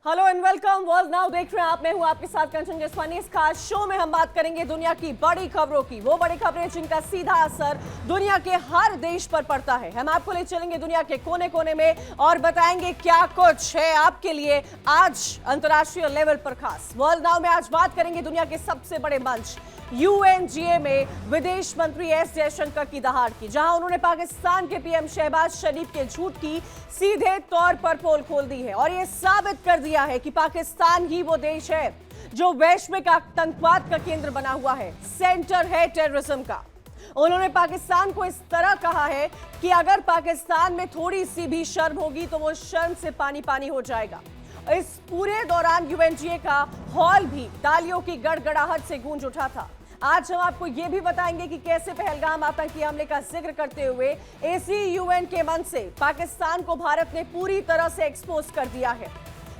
Hello and welcome. World now देख रहे हैं आप, मैं हूं आपके साथ कंचन जसवानी। इस खास शो में हम बात करेंगे दुनिया की बड़ी खबरों की, वो बड़ी खबरें जिनका सीधा असर दुनिया के हर देश पर पड़ता है। हम आपको ले चलेंगे दुनिया के कोने कोने में और बताएंगे क्या कुछ है आपके लिए आज अंतर्राष्ट्रीय लेवल पर खास। वर्ल्ड नाउ में आज बात करेंगे दुनिया के सबसे बड़े मंच यूएनजीए में विदेश मंत्री एस जयशंकर की दहाड़ की, जहां उन्होंने पाकिस्तान के पीएम शहबाज शरीफ के झूठ की सीधे तौर पर पोल खोल दी है और यह साबित कर दिया है कि पाकिस्तान ही वो देश है जो वैश्विक आतंकवाद का केंद्र बना हुआ है, सेंटर है टेररिज्म का। उन्होंने पाकिस्तान को इस तरह कहा है कि अगर पाकिस्तान में थोड़ी सी भी शर्म होगी तो वो शर्म से पानी पानी हो जाएगा। इस पूरे दौरान यूएनजीए का हॉल भी तालियों की गड़गड़ाहट से गूंज उठा था। आज हम आपको यह भी बताएंगे कि कैसे पहलगाम आतंकी हमले का जिक्र करते हुए इसी यूएन के मंच से पाकिस्तान को भारत ने पूरी तरह से एक्सपोज कर दिया है।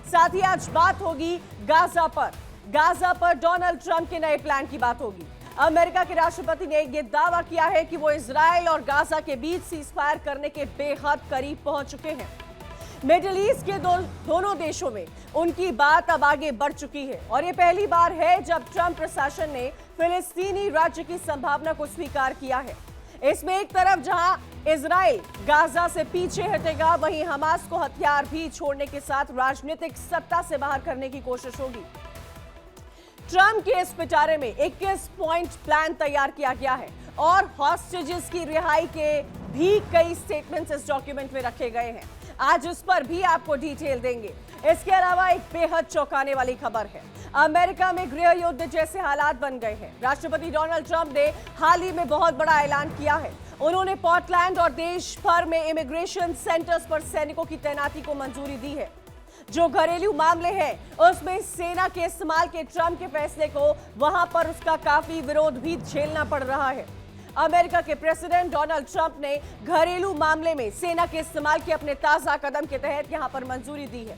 साथ ही आज बात होगी गाजा पर डोनाल्ड ट्रंप के नए प्लान की बात होगी। अमेरिका के राष्ट्रपति ने यह दावा किया है कि वो इजराइल और गाजा के बीच सीजफायर करने के बेहद करीब पहुंच चुके हैं। मिडिल ईस्ट के दोनों देशों में उनकी बात अब आगे बढ़ चुकी है और ये पहली बार है जब ट्रंप प्रशासन ने फिलिस्तीनी राज्य की संभावना को स्वीकार किया है। इसमें एक तरफ जहां इजराइल गाजा से पीछे हटेगा, वहीं हमास को हथियार भी छोड़ने के साथ राजनीतिक सत्ता से बाहर करने की कोशिश होगी। ट्रंप के इस पिटारे में 21 पॉइंट प्लान तैयार किया गया है और हॉस्टेजेस की रिहाई के भी कई स्टेटमेंट्स इस डॉक्यूमेंट में रखे गए हैं। आज उस पर भी आपको डिटेल देंगे। इसके अलावा एक बेहद चौंकाने वाली खबर है। अमेरिका में गृह युद्ध जैसे हालात बन गए हैं। राष्ट्रपति डोनाल्ड ट्रंप ने हाल ही में बहुत बड़ा ऐलान किया है। उन्होंने पोर्टलैंड और देश भर में इमिग्रेशन सेंटर्स पर सैनिकों की तैनाती को मंजूरी दी है। जो घरेलू मामले हैं उसमें सेना के इस्तेमाल के ट्रंप के फैसले को वहां पर उसका काफी विरोध भी झेलना पड़ रहा है। अमेरिका के प्रेसिडेंट डोनाल्ड ट्रंप ने घरेलू मामले में सेना के इस्तेमाल के अपने ताजा कदम के तहत यहां पर मंजूरी दी है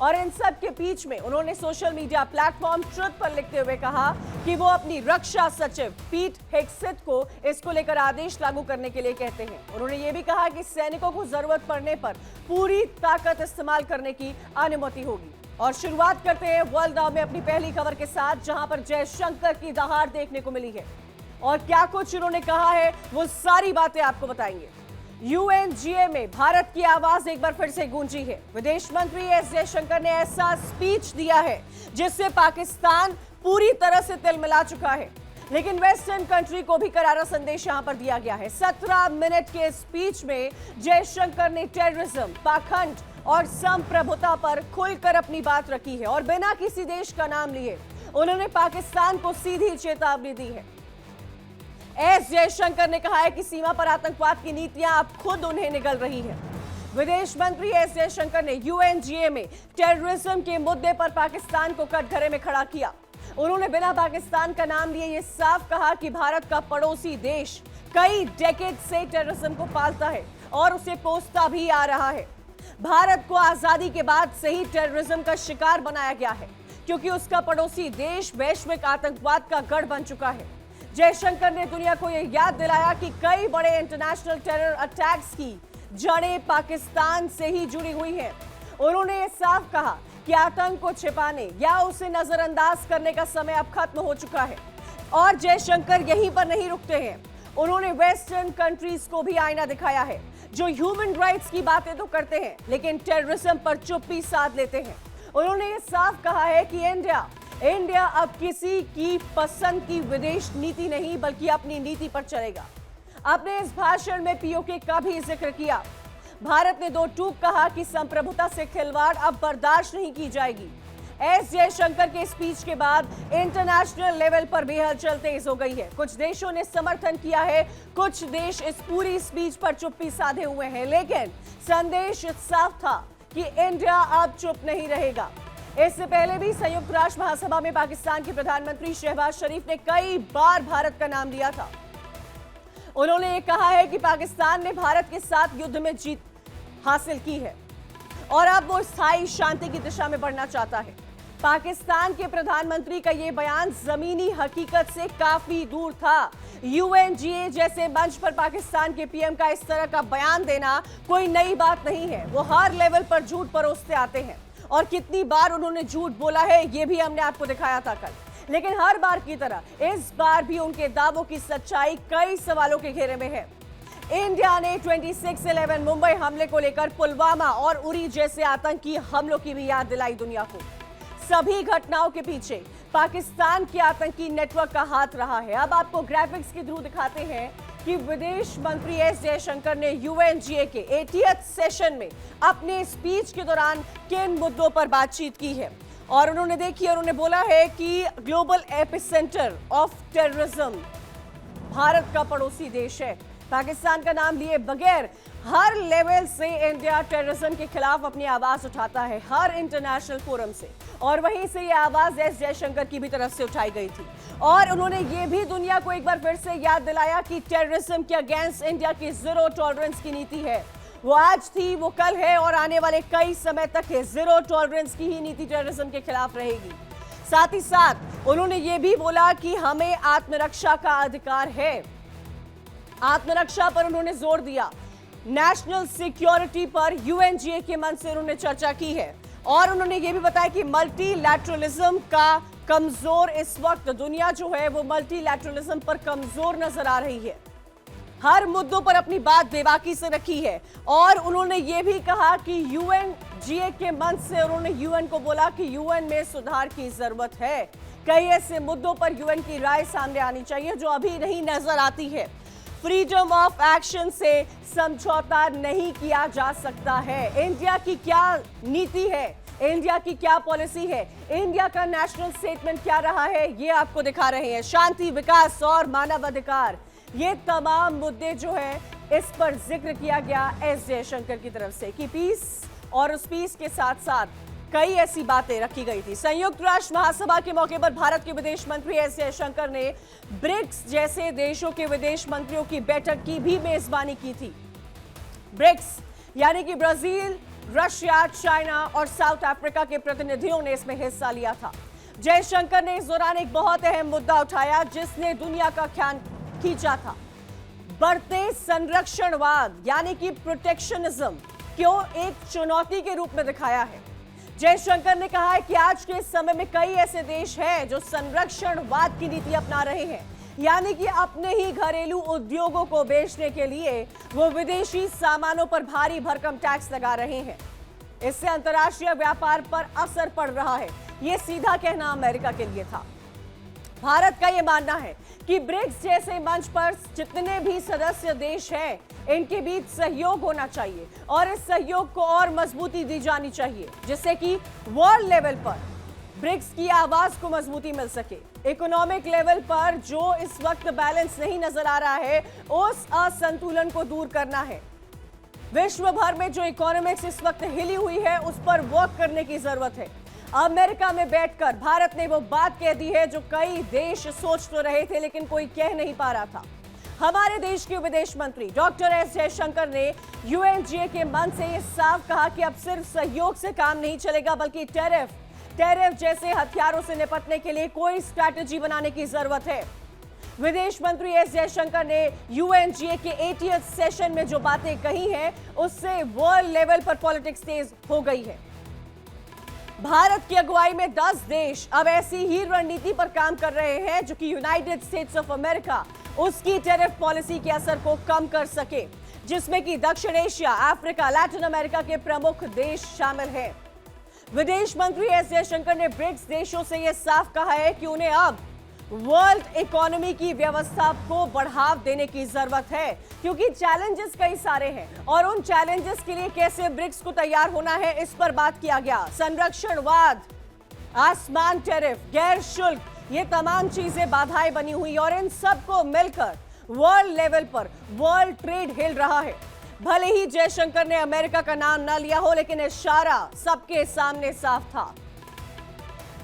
और इन सब के बीच में उन्होंने सोशल मीडिया प्लेटफॉर्म ट्रुथ पर लिखते हुए कहा कि वो अपनी रक्षा सचिव पीट हेग्सेथ को इसको लेकर आदेश लागू करने के लिए कहते हैं। उन्होंने ये भी कहा कि सैनिकों को जरूरत पड़ने पर पूरी ताकत इस्तेमाल करने की अनुमति होगी। और शुरुआत करते हैं वर्ल्ड नाउ में अपनी पहली खबर के साथ, जहां पर जयशंकर की दहाड़ देखने को मिली है और क्या कुछ उन्होंने कहा है वो सारी बातें आपको बताएंगे। यूएनजीए में भारत की आवाज एक बार फिर से गूंजी है। विदेश मंत्री एस जयशंकर ने ऐसा स्पीच दिया है जिससे पाकिस्तान पूरी तरह से तिलमिला चुका है, लेकिन वेस्टर्न कंट्री को भी करारा संदेश यहां पर दिया गया है। 17 मिनट के स्पीच में जयशंकर ने टेररिज्म, पाखंड और संप्रभुता पर खुलकर अपनी बात रखी है और बिना किसी देश का नाम लिए उन्होंने पाकिस्तान को सीधी चेतावनी दी है। एस जयशंकर ने कहा है कि सीमा पर आतंकवाद की नीतियां अब खुद उन्हें निगल रही है। विदेश मंत्री एस जयशंकर ने यूएनजीए में टेररिज्म के मुद्दे पर पाकिस्तान को कटघरे में खड़ा किया। उन्होंने बिना पाकिस्तान का नाम लिए ये साफ कहा कि भारत का पड़ोसी देश कई डेकेड से टेररिज्म को पालता है और उसे पोसता भी आ रहा है। भारत को आजादी के बाद से ही टेररिज्म का शिकार बनाया गया है क्योंकि उसका पड़ोसी देश वैश्विक आतंकवाद का गढ़ बन चुका है। जयशंकर ने दुनिया को यह याद दिलाया कि कई बड़े इंटरनेशनल टेरर अटैक्स की जड़ें पाकिस्तान से ही जुड़ी हुई हैं। उन्होंने ये साफ कहा कि आतंक को छिपाने या उसे नजरअंदाज करने का समय अब खत्म हो चुका है और जयशंकर यहीं पर नहीं रुकते हैं। उन्होंने वेस्टर्न कंट्रीज को भी आईना दिखाया है जो ह्यूमन राइट्स की बातें तो करते हैं लेकिन टेररिज्म पर चुप्पी साध लेते हैं। उन्होंने ये साफ कहा है कि इंडिया अब किसी की पसंद की विदेश नीति नहीं बल्कि अपनी नीति पर चलेगा। अपने इस भाषण में पीओके का भी जिक्र किया। भारत ने दो टूक कहा कि संप्रभुता से खिलवाड़ अब बर्दाश्त नहीं की जाएगी। एस जयशंकर के स्पीच के बाद इंटरनेशनल लेवल पर बेहद तेज हो गई है। कुछ देशों ने समर्थन किया है, कुछ देश इस पूरी स्पीच पर चुप्पी साधे हुए हैं, लेकिन संदेश साफ था कि इंडिया अब चुप नहीं रहेगा। इससे पहले भी संयुक्त राष्ट्र महासभा में पाकिस्तान के प्रधानमंत्री शहबाज शरीफ ने कई बार भारत का नाम लिया था। उन्होंने ये कहा है कि पाकिस्तान ने भारत के साथ युद्ध में जीत हासिल की है और अब वो स्थायी शांति की दिशा में बढ़ना चाहता है। पाकिस्तान के प्रधानमंत्री का ये बयान जमीनी हकीकत से काफी दूर था। यूएनजीए जैसे मंच पर पाकिस्तान के पीएम का इस तरह का बयान देना कोई नई बात नहीं है। वो हर लेवल पर झूठ परोसते आते हैं और कितनी बार उन्होंने झूठ बोला है ये भी हमने आपको दिखाया था कल। लेकिन हर बार की तरह इस बार भी उनके दावों की सच्चाई कई सवालों के घेरे में है। इंडिया ने 26/11 मुंबई हमले को लेकर पुलवामा और उरी जैसे आतंकी हमलों की भी याद दिलाई दुनिया को। सभी घटनाओं के पीछे पाकिस्तान के आतंकी नेटवर्क का हाथ रहा है। अब आपको ग्राफिक्स के थ्रू दिखाते हैं कि विदेश मंत्री एस जयशंकर ने यूएनजीए के 80th सेशन में अपने स्पीच के दौरान किन मुद्दों पर बातचीत की है। और उन्होंने बोला है कि global epicentre of terrorism Bharat का पड़ोसी देश है। पाकिस्तान का नाम लिए बगैर हर लेवल से इंडिया टेररिज्म के खिलाफ अपनी आवाज उठाता है, हर इंटरनेशनल फोरम से। और वहीं से ये आवाज एस जयशंकर की भी तरफ से उठाई गई थी। और उन्होंने ये भी दुनिया को एक बार फिर से याद दिलाया कि टेररिज्म के अगेंस्ट इंडिया की जीरो टॉलरेंस की नीति है। वो आज थी, वो कल है और आने वाले कई समय तक है। जीरो टॉलरेंस की ही नीति टेररिज्म के खिलाफ रहेगी। साथ ही साथ उन्होंने ये भी बोला कि हमें आत्मरक्षा का अधिकार है। आत्मरक्षा पर उन्होंने जोर दिया। नेशनल सिक्योरिटी पर यूएनजीए के मंच से उन्होंने चर्चा की है। और उन्होंने ये भी बताया कि मल्टीलैटरलिज्म का कमजोर इस वक्त दुनिया जो है वो मल्टीलैटरलिज्म पर कमजोर नजर आ रही है। हर मुद्दों पर अपनी बात बेबाकी से रखी है। और उन्होंने ये भी कहा कि यूएनजीए के मंच से उन्होंने यूएन को बोला कि यूएन में सुधार की जरूरत है। कई ऐसे मुद्दों पर यूएन की राय सामने आनी चाहिए जो अभी नहीं नजर आती है। फ्रीडम ऑफ एक्शन से समझौता नहीं किया जा सकता है। इंडिया की क्या नीति है, इंडिया की क्या पॉलिसी है, इंडिया का नेशनल स्टेटमेंट क्या रहा है, ये आपको दिखा रहे हैं। शांति, विकास और मानव अधिकार, ये तमाम मुद्दे जो है इस पर जिक्र किया गया एस जयशंकर की तरफ से कि पीस और उस पीस के साथ साथ कई ऐसी बातें रखी गई थी। संयुक्त राष्ट्र महासभा के मौके पर भारत के विदेश मंत्री एस जयशंकर ने ब्रिक्स जैसे देशों के विदेश मंत्रियों की बैठक की भी मेजबानी की थी। ब्रिक्स यानी कि ब्राजील, रशिया, चाइना और साउथ अफ्रीका के प्रतिनिधियों ने इसमें हिस्सा लिया था। जयशंकर ने इस दौरान एक बहुत अहम मुद्दा उठाया जिसने दुनिया का ध्यान खींचा था। बढ़ते संरक्षणवाद यानी कि प्रोटेक्शनिज्म क्यों एक चुनौती के रूप में दिखाया है। जयशंकर ने कहा है कि आज के समय में कई ऐसे देश हैं जो संरक्षणवाद की नीति अपना रहे हैं, यानी कि अपने ही घरेलू उद्योगों को बेचने के लिए वो विदेशी सामानों पर भारी भरकम टैक्स लगा रहे हैं। इससे अंतर्राष्ट्रीय व्यापार पर असर पड़ रहा है। ये सीधा कहना अमेरिका के लिए था। भारत का यह मानना है कि ब्रिक्स जैसे मंच पर जितने भी सदस्य देश हैं, इनके बीच सहयोग होना चाहिए और इस सहयोग को और मजबूती दी जानी चाहिए जिससे कि वर्ल्ड लेवल पर ब्रिक्स की आवाज को मजबूती मिल सके। इकोनॉमिक लेवल पर जो इस वक्त बैलेंस नहीं नजर आ रहा है, उस असंतुलन को दूर करना है। विश्व भर में जो इकोनॉमिक्स इस वक्त हिली हुई है, उस पर वर्क करने की जरूरत है। अमेरिका में बैठकर भारत ने वो बात कह दी है जो कई देश सोच तो रहे थे लेकिन कोई कह नहीं पा रहा था। हमारे देश के विदेश मंत्री डॉक्टर एस जयशंकर ने यूएनजीए के मंच से ये साफ कहा कि अब सिर्फ सहयोग से काम नहीं चलेगा बल्कि टैरिफ जैसे हथियारों से निपटने के लिए कोई स्ट्रैटेजी बनाने की जरूरत है। विदेश मंत्री एस जयशंकर ने यूएनजीए के 80th सेशन में जो बातें कही हैं, उससे वर्ल्ड लेवल पर पॉलिटिक्स तेज हो गई है। भारत की अगुवाई में 10 देश अब ऐसी ही रणनीति पर काम कर रहे हैं जो कि यूनाइटेड स्टेट्स ऑफ अमेरिका उसकी टैरिफ पॉलिसी के असर को कम कर सके, जिसमें कि दक्षिण एशिया, अफ्रीका, लैटिन अमेरिका के प्रमुख देश शामिल हैं। विदेश मंत्री एस जयशंकर ने ब्रिक्स देशों से यह साफ कहा है कि उन्हें अब वर्ल्ड इकोनॉमी की व्यवस्था को बढ़ावा देने की जरूरत है क्योंकि चैलेंजेस कई सारे हैं और उन चैलेंजेस के लिए कैसे ब्रिक्स को तैयार होना है, इस पर बात किया गया। संरक्षणवाद, आसमान टैरिफ, गैर शुल्क, ये तमाम चीजें बाधाएं बनी हुई और इन सबको मिलकर वर्ल्ड लेवल पर वर्ल्ड ट्रेड हिल रहा है। भले ही जयशंकर ने अमेरिका का नाम न लिया हो, लेकिन इशारा सबके सामने साफ था।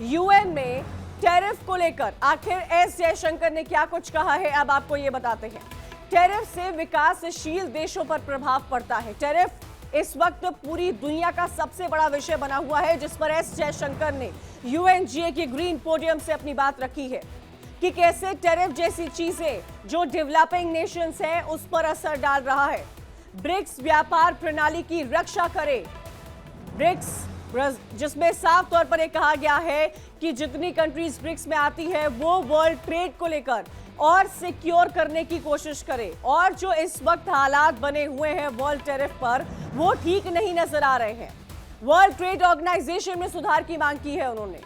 यूएन में टैरिफ को लेकर आखिर एस जयशंकर ने क्या कुछ कहा है, अब आपको ये बताते हैं। टैरिफ से विकासशील देशों पर प्रभाव पड़ता है। टैरिफ इस वक्त पूरी दुनिया का सबसे बड़ा विषय बना हुआ है, जिस पर एस जयशंकर ने यूएनजीए के ग्रीन पोडियम से अपनी बात रखी है कि कैसे टैरिफ जैसी चीजें जो डेवलपिंग नेशंस हैं उस पर असर डाल रहा है। ब्रिक्स व्यापार प्रणाली की रक्षा करे। ब्रिक्स जिसमें साफ तौर पर यह कहा गया है कि जितनी कंट्रीज ब्रिक्स में आती है वो वर्ल्ड ट्रेड को लेकर और सिक्योर करने की कोशिश करे, और जो इस वक्त हालात बने हुए हैं वर्ल्ड टैरिफ पर वो ठीक नहीं नजर आ रहे हैं। वर्ल्ड ट्रेड ऑर्गेनाइजेशन में सुधार की मांग की है उन्होंने।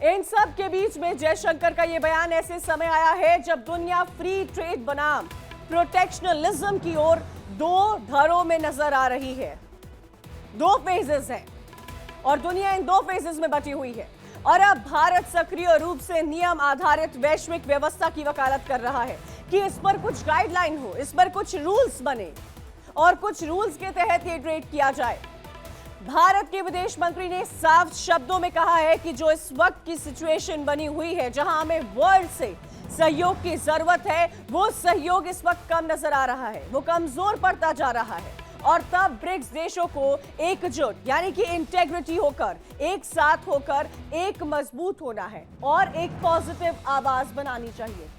इन सब के बीच में जयशंकर का यह बयान ऐसे समय आया है जब दुनिया फ्री ट्रेड बनाम प्रोटेक्शनलिज्म की ओर दो धड़ों में नजर आ रही है। दो फेजेस हैं और दुनिया इन दो फेजेस में बटी हुई है, और अब भारत सक्रिय रूप से नियम आधारित वैश्विक व्यवस्था की वकालत कर रहा है कि इस पर कुछ गाइडलाइन हो, इस पर कुछ रूल्स बने और कुछ रूल्स के तहत ये ट्रेड किया जाए। भारत के विदेश मंत्री ने साफ शब्दों में कहा है कि जो इस वक्त की सिचुएशन बनी हुई है, जहां हमें वर्ल्ड से सहयोग की जरूरत है, वो सहयोग इस वक्त कम नजर आ रहा है, वो कमजोर पड़ता जा रहा है, और तब ब्रिक्स देशों को एकजुट यानी कि इंटेग्रिटी होकर, एक साथ होकर एक मजबूत होना है और एक पॉजिटिव आवाज बनानी चाहिए।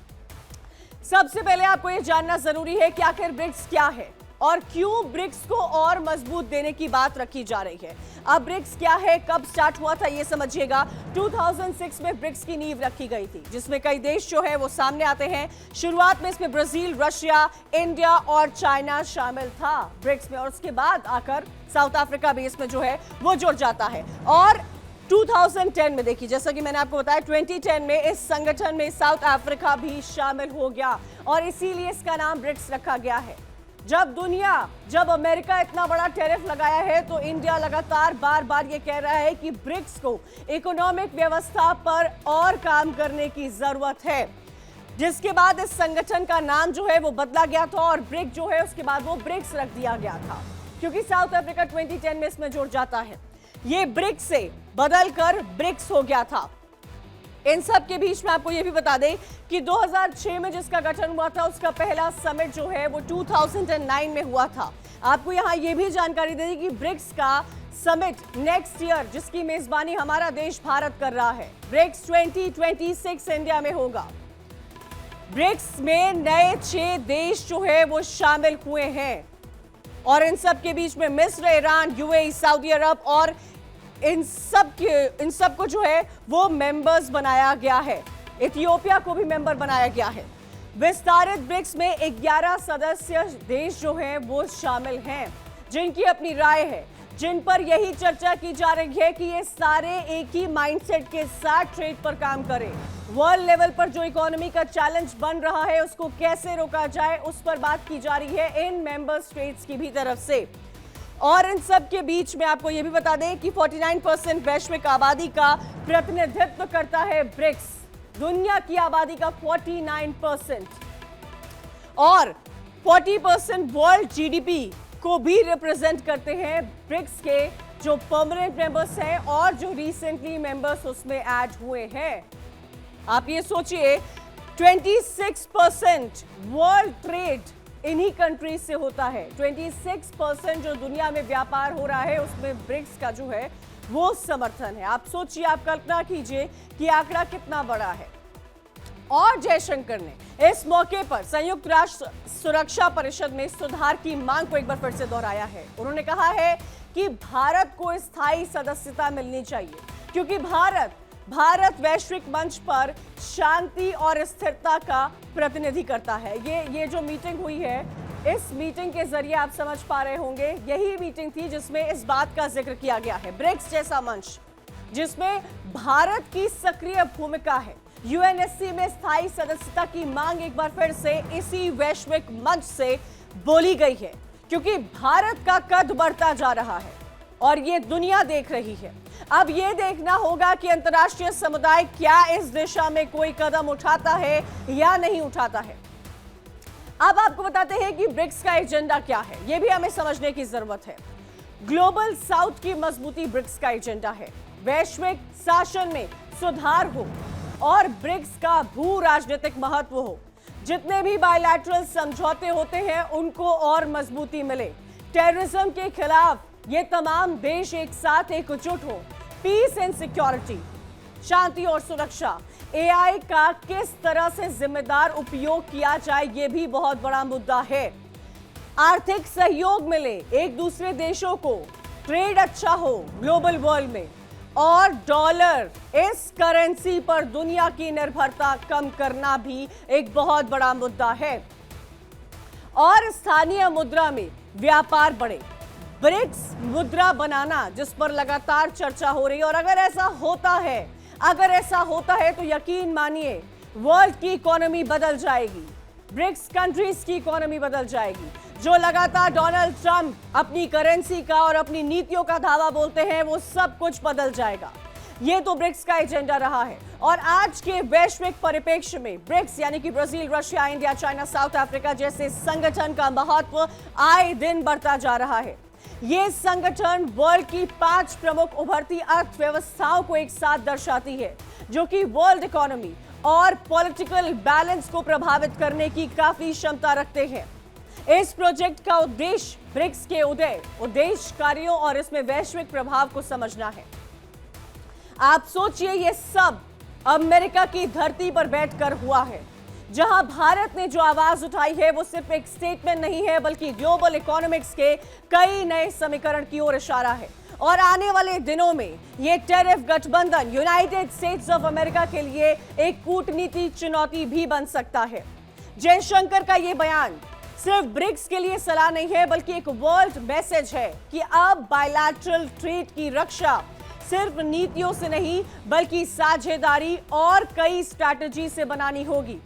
सबसे पहले आपको यह जानना जरूरी है कि आखिर ब्रिक्स क्या है और क्यों ब्रिक्स को और मजबूत देने की बात रखी जा रही है। अब ब्रिक्स क्या है, कब स्टार्ट हुआ था, ये समझिएगा। 2006 में ब्रिक्स की नींव रखी गई थी, जिसमें कई देश जो है वो सामने आते हैं। शुरुआत में इसमें ब्राजील, रशिया, इंडिया और चाइना शामिल था ब्रिक्स में, और उसके बाद आकर साउथ अफ्रीका भी इसमें जो है वो जुड़ जाता है। और 2010 में देखिए, जैसा कि मैंने आपको बताया, 2010 में इस संगठन में साउथ अफ्रीका भी शामिल हो गया और इसीलिए इसका नाम ब्रिक्स रखा गया है। जब अमेरिका इतना बड़ा टैरिफ लगाया है तो इंडिया लगातार बार बार ये कह रहा है कि ब्रिक्स को इकोनॉमिक व्यवस्था पर और काम करने की जरूरत है, जिसके बाद इस संगठन का नाम जो है वो बदला गया था और ब्रिक जो है उसके बाद वो ब्रिक्स रख दिया गया था, क्योंकि साउथ अफ्रीका 2010 में इसमें जुड़ जाता है। ये ब्रिक्स से बदलकर ब्रिक्स हो गया था। इन सब के बीच में आपको यह भी बता दें कि 2006 में जिसका गठन हुआ था उसका पहला समिट जो है वो 2009 में हुआ था। आपको यहां यह भी जानकारी दे दी कि ब्रिक्स का समिट नेक्स्ट ईयर, जिसकी मेजबानी हमारा देश भारत कर रहा है, ब्रिक्स 2026 इंडिया में होगा। ब्रिक्स में नए 6 देश जो है वो शामिल हुए हैं और इन सब के बीच में मिस्र, ईरान, यूएई, सऊदी अरब और इन सब को जो है वो मेंबर्स बनाया गया है। इथियोपिया को भी मेंबर बनाया गया है। विस्तारित ब्रिक्स में 11 सदस्य देश जो हैं वो शामिल हैं, जिनकी अपनी राय है, जिन पर यही चर्चा की जा रही है कि ये सारे एक ही माइंडसेट के साथ ट्रेड पर काम करें। वर्ल्ड लेवल पर जो इकोनॉमी का चैलेंज बन रहा है उसको कैसे रोका जाए, उस पर बात की जा रही है इन मेंबर स्टेट्स की भी तरफ से। और इन सब के बीच में आपको यह भी बता दें कि 49% वैश्विक आबादी का प्रतिनिधित्व करता है ब्रिक्स, दुनिया की आबादी का 49%, और 40% वर्ल्ड जीडीपी को भी रिप्रेजेंट करते हैं ब्रिक्स के जो परमानेंट मेंबर्स हैं और जो रिसेंटली मेंबर्स उसमें ऐड हुए हैं। आप ये सोचिए, 26% वर्ल्ड ट्रेड इन्हीं कंट्रीज से होता है। 26% जो दुनिया में व्यापार हो रहा है उसमें ब्रिक्स का जो है वो समर्थन है। आप सोचिए, आप कल्पना कीजिए कि आंकड़ा कितना बड़ा है। और जयशंकर ने इस मौके पर संयुक्त राष्ट्र सुरक्षा परिषद में सुधार की मांग को एक बार फिर से दोहराया है। उन्होंने कहा है कि भारत को स्थायी सदस्यता मिलनी चाहिए, क्योंकि भारत वैश्विक मंच पर शांति और स्थिरता का प्रतिनिधि करता है। ये जो मीटिंग हुई है, इस मीटिंग के जरिए आप समझ पा रहे होंगे, यही मीटिंग थी जिसमें इस बात का जिक्र किया गया है। ब्रिक्स जैसा मंच जिसमें भारत की सक्रिय भूमिका है, यूएनएससी में स्थायी सदस्यता की मांग एक बार फिर से इसी वैश्विक मंच से बोली गई है, क्योंकि भारत का कद बढ़ता जा रहा है और ये दुनिया देख रही है। अब ये देखना होगा कि अंतर्राष्ट्रीय समुदाय क्या इस दिशा में कोई कदम उठाता है या नहीं उठाता है। अब आपको बताते हैं कि ब्रिक्स का एजेंडा क्या है, यह भी हमें समझने की जरूरत है। ग्लोबल साउथ की मजबूती ब्रिक्स का एजेंडा है। वैश्विक शासन में सुधार हो और ब्रिक्स का भू राजनीतिक महत्व हो। जितने भी बायलैटरल समझौते होते हैं उनको और मजबूती मिले। टेररिज्म के खिलाफ ये तमाम देश एक साथ एकजुट हो। पीस एंड सिक्योरिटी, शांति और सुरक्षा, एआई का किस तरह से जिम्मेदार उपयोग किया जाए, ये भी बहुत बड़ा मुद्दा है। आर्थिक सहयोग मिले एक दूसरे देशों को, ट्रेड अच्छा हो ग्लोबल वर्ल्ड में और डॉलर इस करेंसी पर दुनिया की निर्भरता कम करना भी एक बहुत बड़ा मुद्दा है और स्थानीय मुद्रा में व्यापार बढ़े। ब्रिक्स मुद्रा बनाना जिस पर लगातार चर्चा हो रही है और अगर ऐसा होता है तो यकीन मानिए वर्ल्ड की इकोनॉमी बदल जाएगी, ब्रिक्स कंट्रीज की इकोनॉमी बदल जाएगी। जो लगातार डोनाल्ड ट्रंप अपनी करेंसी का और अपनी नीतियों का धावा बोलते हैं वो सब कुछ बदल जाएगा। ये तो ब्रिक्स का एजेंडा रहा है और आज के वैश्विक परिप्रेक्ष्य में ब्रिक्स यानी कि Brazil, Russia, India, China, south Africa जैसे संगठन का महत्व आए दिन बढ़ता जा रहा है। ये संगठन वर्ल्ड की 5 प्रमुख उभरती अर्थव्यवस्थाओं को एक साथ दर्शाती है जो कि वर्ल्ड इकोनॉमी और पॉलिटिकल बैलेंस को प्रभावित करने की काफी क्षमता रखते हैं। इस प्रोजेक्ट का उद्देश्य ब्रिक्स के उद्देश्य कार्यों और इसमें वैश्विक प्रभाव को समझना है। आप सोचिए ये सब अमेरिका की धरती पर बैठकर हुआ है जहां भारत ने जो आवाज उठाई है वो सिर्फ एक स्टेटमेंट नहीं है बल्कि ग्लोबल इकोनॉमिक्स के कई नए समीकरण की ओर इशारा है और आने वाले दिनों में ये टैरिफ गठबंधन यूनाइटेड स्टेट्स ऑफ अमेरिका के लिए एक कूटनीतिक चुनौती भी बन सकता है। जयशंकर का ये बयान सिर्फ ब्रिक्स के लिए सलाह नहीं है बल्कि एक वर्ल्ड मैसेज है कि अब बायलैटरल ट्रेड की रक्षा सिर्फ नीतियों से नहीं बल्कि साझेदारी और कई स्ट्रैटेजी से बनानी होगी।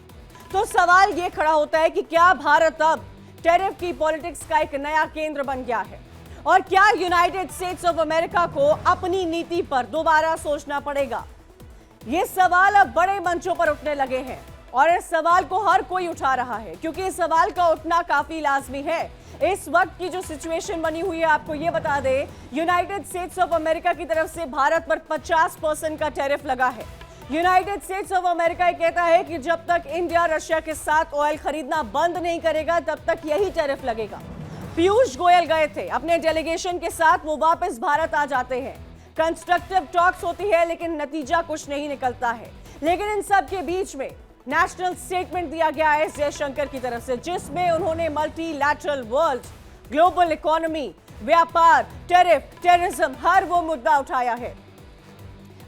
तो सवाल यह खड़ा होता है कि क्या भारत अब टैरिफ की पॉलिटिक्स का एक नया केंद्र बन गया है और क्या यूनाइटेड स्टेट्स ऑफ अमेरिका को अपनी नीति पर दोबारा सोचना पड़ेगा? ये सवाल अब बड़े मंचों पर उठने लगे हैं और इस सवाल को हर कोई उठा रहा है क्योंकि इस सवाल का उठना काफी लाजमी है। इस वक्त की जो सिचुएशन बनी हुई है आपको ये बता दें, यूनाइटेड स्टेट्स ऑफ अमेरिका की तरफ से भारत पर 50% का टैरिफ लगा है। यूनाइटेड स्टेट्स ऑफ अमेरिका ये कहता है कि जब तक इंडिया रशिया के साथ ऑयल खरीदना बंद नहीं करेगा तब तक यही टैरिफ लगेगा। पीयूष गोयल गए थे अपने डेलीगेशन के साथ, वो वापस भारत आ जाते हैं। कंस्ट्रक्टिव टॉक्स होती है लेकिन नतीजा कुछ नहीं निकलता है। लेकिन इन सब के बीच में नेशनल स्टेटमेंट दिया गया है जयशंकर की तरफ से जिसमें उन्होंने मल्टीलैटरल वर्ल्ड, ग्लोबल इकोनॉमी, व्यापार, टैरिफ, टेररिज्म हर वो मुद्दा उठाया है।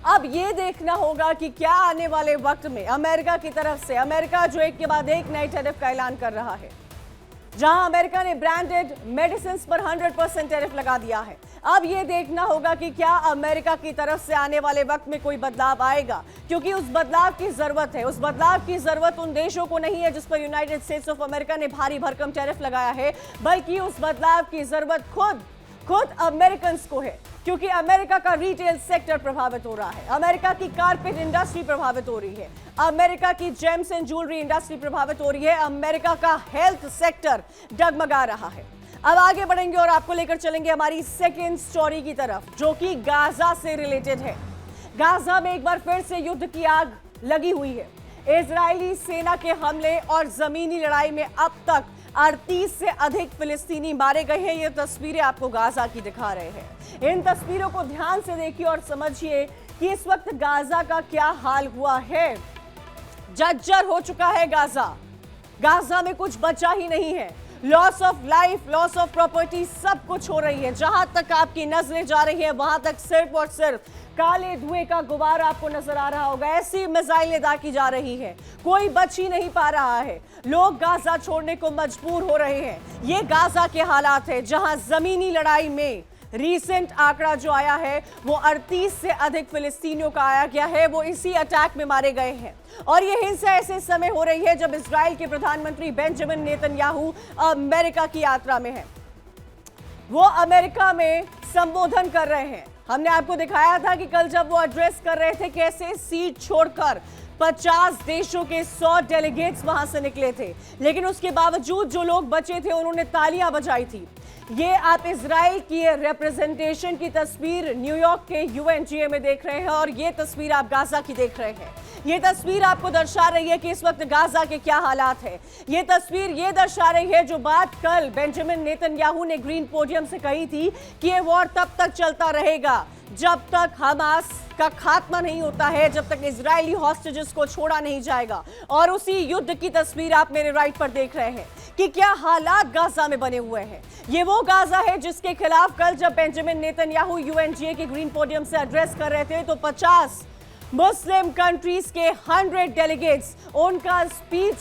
अब ये देखना होगा कि क्या आने वाले वक्त में अमेरिका की तरफ से, अमेरिका जो एक के बाद एक नए टैरिफ का ऐलान कर रहा है, जहां अमेरिका ने ब्रांडेड मेडिसिन पर 100% टैरिफ लगा दिया है, अब ये देखना होगा कि क्या अमेरिका की तरफ से आने वाले वक्त में कोई बदलाव आएगा क्योंकि उस बदलाव की जरूरत है। उस बदलाव की जरूरत उन देशों को नहीं है जिस पर यूनाइटेड स्टेट्स ऑफ अमेरिका ने भारी भरकम टैरिफ लगाया है, बल्कि उस बदलाव की जरूरत खुद अमेरिकन को है क्योंकि अमेरिका का रिटेल सेक्टर प्रभावित हो रहा है, अमेरिका की कारपेट इंडस्ट्री प्रभावित हो रही है, अमेरिका की जेम्स एंड ज्वेलरी इंडस्ट्री प्रभावित हो रही है, अमेरिका का हेल्थ सेक्टर डगमगा रहा है। अब आगे बढ़ेंगे और आपको लेकर चलेंगे हमारी सेकेंड स्टोरी की तरफ जो कि गाजा से रिलेटेड है। गाजा में एक बार फिर से युद्ध की आग लगी हुई है। इजरायली सेना के हमले और जमीनी लड़ाई में अब तक 38 से अधिक फिलिस्तीनी मारे गए हैं। ये तस्वीरें आपको गाजा की दिखा रहे हैं। इन तस्वीरों को ध्यान से देखिए और समझिए कि इस वक्त गाजा का क्या हाल हुआ है। जर्जर हो चुका है गाजा में कुछ बचा ही नहीं है। Loss of life, loss of property सब कुछ हो रही है। जहां तक आपकी नजरें जा रही है वहां तक सिर्फ और सिर्फ काले धुएं का गुबार आपको नजर आ रहा होगा। ऐसी मिसाइलें दागी जा रही हैं, कोई बच ही नहीं पा रहा है। लोग गाजा छोड़ने को मजबूर हो रहे हैं। ये गाजा के हालात है जहां जमीनी लड़ाई में रीसेंट आंकड़ा जो आया है वो 38 से अधिक फिलिस्तीनियों का आया गया है, वो इसी अटैक में मारे गए हैं। और ये हिंसा ऐसे समय हो रही है जब इजराइल के प्रधानमंत्री बेंजामिन नेतन्याहू अमेरिका की यात्रा में है। वो अमेरिका में संबोधन कर रहे हैं। हमने आपको दिखाया था कि कल जब वो एड्रेस कर रहे थे कैसे सीट छोड़कर 50 देशों के 100 डेलीगेट्स वहां से निकले थे, लेकिन उसके बावजूद जो लोग बचे थे उन्होंने तालियां बजाई थी। ये आप इजराइल की रिप्रेजेंटेशन की तस्वीर न्यूयॉर्क के यूएनजीए में देख रहे हैं और ये तस्वीर आप गाजा की देख रहे हैं। ये तस्वीर आपको दर्शा रही है कि इस वक्त गाजा के क्या हालात है। ये तस्वीर ये दर्शा रही है जो बात कल बेंजामिन नेतन्याहू ने ग्रीन पोडियम से कही थी कि ये वॉर तब तक चलता रहेगा जब तक हमास का खात्मा नहीं होता है, जब तक इजरायली हॉस्टेजेस को छोड़ा नहीं जाएगा। और उसी युद्ध की तस्वीर आप मेरे राइट पर देख रहे हैं कि क्या हालात गाजा में बने हुए हैं। ये वो गाजा है जिसके खिलाफ कल जब बेंजामिन नेतन्याहू यूएनजीए के ग्रीन पोडियम से एड्रेस कर रहे थे तो 50 मुस्लिम कंट्रीज के 100 डेलीगेट्स उनका स्पीच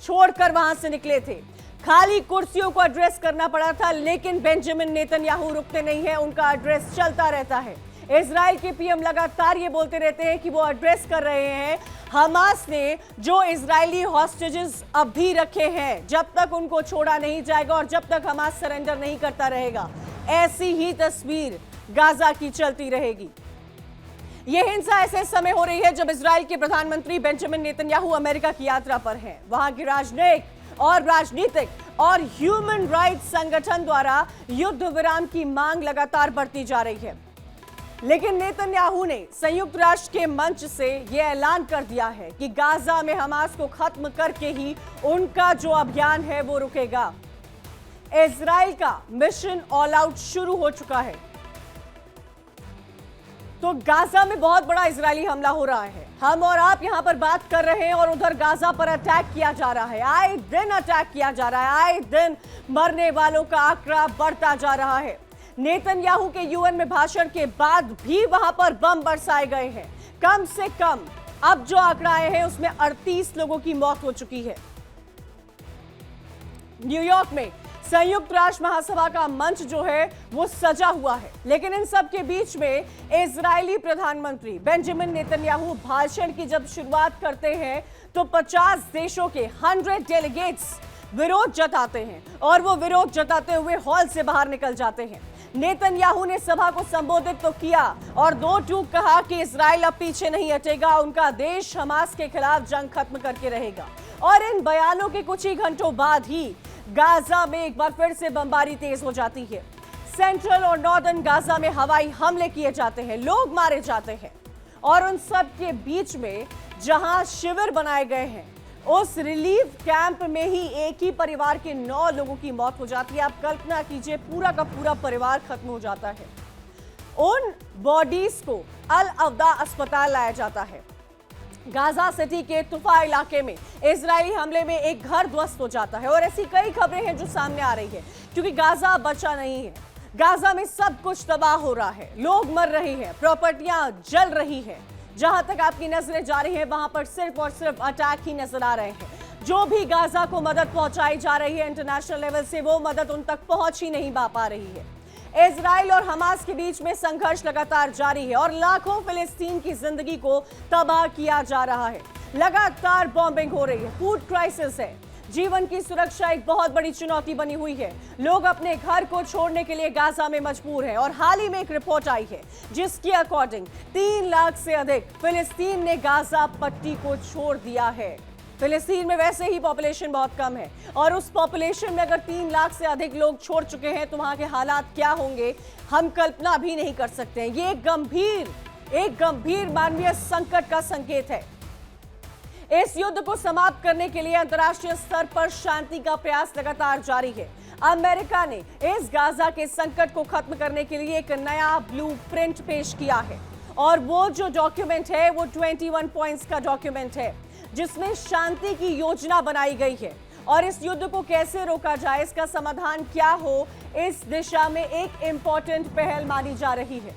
छोड़कर वहां से निकले थे। खाली कुर्सियों को एड्रेस करना पड़ा था, लेकिन बेंजामिन नेतन्याहू रुकते नहीं है, उनका एड्रेस चलता रहता है। इजराइल के पीएम लगातार ये बोलते रहते हैं कि वो एड्रेस कर रहे हैं हमास ने जो इजरायली हॉस्टेजेस अब भी रखे हैं, जब तक उनको छोड़ा नहीं जाएगा और जब तक हमास सरेंडर नहीं करता रहेगा, ऐसी ही तस्वीर गाजा की चलती रहेगी। यह हिंसा ऐसे समय हो रही है जब इजराइल के प्रधानमंत्री बेंजामिन नेतन्याहू अमेरिका की यात्रा पर हैं। वहां की राजनीतिक और ह्यूमन राइट्स संगठन द्वारा युद्ध विराम की मांग लगातार बढ़ती जा रही है, लेकिन नेतन्याहू ने संयुक्त राष्ट्र के मंच से यह ऐलान कर दिया है कि गाजा में हमास को खत्म करके ही उनका जो अभियान है वो रुकेगा। इजराइल का मिशन ऑल आउट शुरू हो चुका है। तो गाजा में बहुत बड़ा इजरायली हमला हो रहा है। हम और आप यहां पर बात कर रहे हैं और उधर गाजा पर अटैक किया जा रहा है। आए दिन अटैक किया जा रहा है, आए दिन मरने वालों का आंकड़ा बढ़ता जा रहा है। नेतन्याहू के यूएन में भाषण के बाद भी वहां पर बम बरसाए गए हैं। कम से कम अब जो आंकड़ा आए हैं उसमें 38 लोगों की मौत हो चुकी है। न्यूयॉर्क में संयुक्त राष्ट्र महासभा का मंच जो है वो सजा हुआ है, लेकिन इन सब के बीच में इजरायली प्रधानमंत्री बेंजामिन नेतन्याहू भाषण की जब शुरुआत करते हैं तो 50 देशों के 100 डेलीगेट्स विरोध जताते हैं और वो विरोध जताते हुए हॉल से बाहर निकल जाते हैं। नेतन्याहू ने सभा को संबोधित तो किया और दो टूक कहा कि इजराइल अब पीछे नहीं हटेगा, उनका देश हमास के खिलाफ जंग खत्म करके रहेगा। और इन बयानों के कुछ ही घंटों बाद ही गाजा में एक बार फिर से बमबारी तेज हो जाती है। सेंट्रल और नॉर्दर्न गाजा में हवाई हमले किए जाते हैं, लोग मारे जाते हैं और उन सब के बीच में जहां शिविर बनाए गए हैं उस रिलीफ कैंप में ही एक ही परिवार के 9 लोगों की मौत हो जाती है। आप कल्पना कीजिए, पूरा का पूरा परिवार खत्म हो जाता है। उन बॉडीज को अल अवदा अस्पताल लाया जाता है। गाजा सिटी के तुफा इलाके में इजरायली हमले में एक घर ध्वस्त हो जाता है और ऐसी कई खबरें हैं जो सामने आ रही है, क्योंकि गाजा बचा नहीं है। गाजा में सब कुछ तबाह हो रहा है, लोग मर रहे हैं, प्रॉपर्टियां जल रही है। जहां तक आपकी नजरें जा रही हैं वहां पर सिर्फ और सिर्फ अटैक ही नजर आ रहे हैं। जो भी गाजा को मदद पहुंचाई जा रही है इंटरनेशनल लेवल से, वो मदद उन तक पहुंच ही नहीं पा रही है। इजराइल और हमास के बीच में संघर्ष लगातार जारी है और लाखों फिलिस्तीन की जिंदगी को तबाह किया जा रहा है। लगातार बॉम्बिंग हो रही है, फूड क्राइसिस है, जीवन की सुरक्षा एक बहुत बड़ी चुनौती बनी हुई है। लोग अपने घर को छोड़ने के लिए गाजा में मजबूर हैं और हाल ही में एक रिपोर्ट आई है जिसके अकॉर्डिंग 3 लाख से अधिक फिलिस्तीन ने गाजा पट्टी को छोड़ दिया है। फिलिस्तीन में वैसे ही पॉपुलेशन बहुत कम है और उस पॉपुलेशन में अगर 3 लाख से अधिक लोग छोड़ चुके हैं तो वहां के हालात क्या होंगे हम कल्पना भी नहीं कर सकते हैं। ये एक गंभीर मानवीय संकट का संकेत है। इस युद्ध को समाप्त करने के लिए अंतर्राष्ट्रीय स्तर पर शांति का प्रयास लगातार जारी है। अमेरिका ने इस गाजा के संकट को खत्म करने के लिए एक नया ब्लूप्रिंट पेश किया है और वो जो डॉक्यूमेंट है वो 21 पॉइंट्स का डॉक्यूमेंट है जिसमें शांति की योजना बनाई गई है और इस युद्ध को कैसे रोका जाए, इसका समाधान क्या हो, इस दिशा में एक इंपॉर्टेंट पहल मानी जा रही है।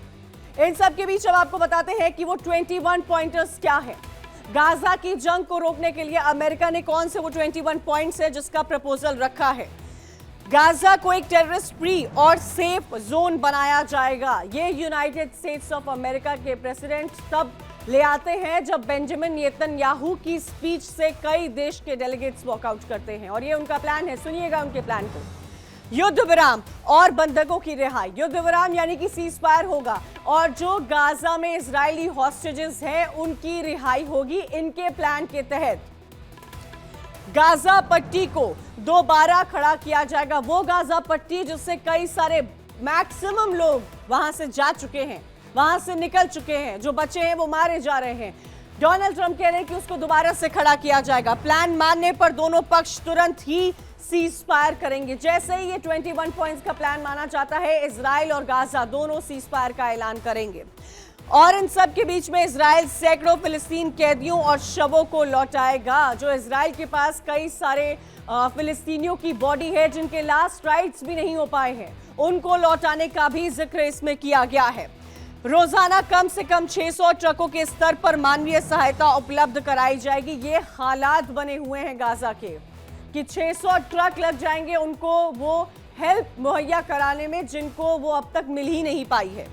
इन सब के बीच अब आपको बताते हैं कि वो 21 पॉइंटर्स क्या है। गाजा की जंग को रोकने के लिए अमेरिका ने कौन से वो 21 पॉइंट्स है जिसका प्रपोजल रखा है। गाजा को एक टेररिस्ट फ्री और सेफ जोन बनाया जाएगा। ये यूनाइटेड स्टेट्स ऑफ अमेरिका के प्रेसिडेंट तब ले आते हैं जब बेंजामिन नेतन्याहू की स्पीच से कई देश के डेलीगेट्स वॉकआउट करते हैं और ये उनका प्लान है। सुनिएगा उनके प्लान को। युद्ध विराम और बंधकों की रिहाई। युद्ध विराम यानी कि सीज फायर होगा और जो गाजा में इजरायली हॉस्टेजेस हैं उनकी रिहाई होगी। इनके प्लान के तहत गाजा पट्टी को दोबारा खड़ा किया जाएगा। वो गाजा पट्टी जिससे कई सारे मैक्सिमम लोग वहां से जा चुके हैं, वहां से निकल चुके हैं, जो बचे हैं वो मारे जा रहे हैं। डोनाल्ड ट्रंप कह रहे हैं कि उसको दोबारा से खड़ा किया जाएगा। प्लान मानने पर दोनों पक्ष तुरंत ही सीज फायर करेंगे। जैसे ही ये 21 पॉइंट्स का प्लान माना जाता है, इजराइल और गाजा दोनों सीज फायर का ऐलान करेंगे और इन सब के बीच में इजराइल सैकड़ों फिलिस्तीन कैदियों और शवों को लौटाएगा। जो इजराइल के पास कई सारे फिलिस्तीनियों की बॉडी है जिनके लास्ट राइट्स भी नहीं हो पाए हैं, उनको लौटाने का भी जिक्र इसमें किया गया है। रोजाना कम से कम 600 ट्रकों के स्तर पर मानवीय सहायता उपलब्ध कराई जाएगी। ये हालात बने हुए हैं गाजा के कि 600 ट्रक लग जाएंगे उनको वो हेल्प मुहैया कराने में जिनको वो अब तक मिल ही नहीं पाई है।